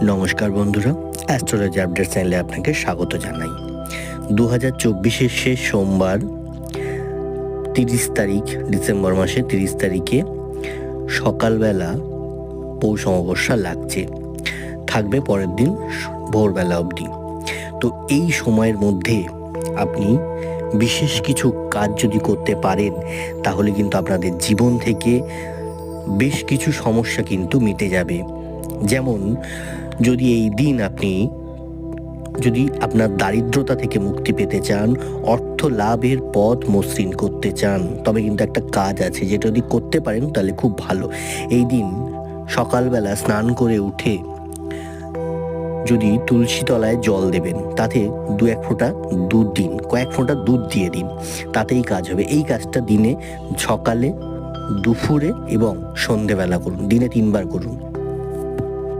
নমস্কার বন্ধুরা, astrology update চ্যানেলে আপনাকে স্বাগত জানাই। 2024-এর শেষ সোমবার 30 তারিখ, ডিসেম্বর মাসের 30 তারিখে সকালবেলা পৌষ অমাবস্যা লাগছে, থাকবে পরের দিন ভোরবেলা অবধি। তো এই সময়ের মধ্যে আপনি বিশেষ কিছু কাজ যদি করতে পারেন, তাহলে কিন্তু আপনাদের জীবন থেকে বেশ কিছু সমস্যা কিন্তু মিটে যাবে। যেমন যদি এই দিন যদি আপনার দারিদ্রতা থেকে মুক্তি পেতে চান, অর্থ লাভের পথ মসৃণ করতে চান, তবে কিন্তু একটা কাজ আছে, যেটা যদি করতে পারেন তাহলে খুব ভালো। এই দিন সকালবেলা স্নান করে উঠে যদি তুলসী তলায় জল দেবেন, তাতে কয়েক ফোঁটা দুধ দিয়ে দিন, তাতেই কাজ হবে। এই কাজটা দিনে সকালে, দুপুরে এবং সন্ধেবেলা করুন, দিনে 3 বার করুন।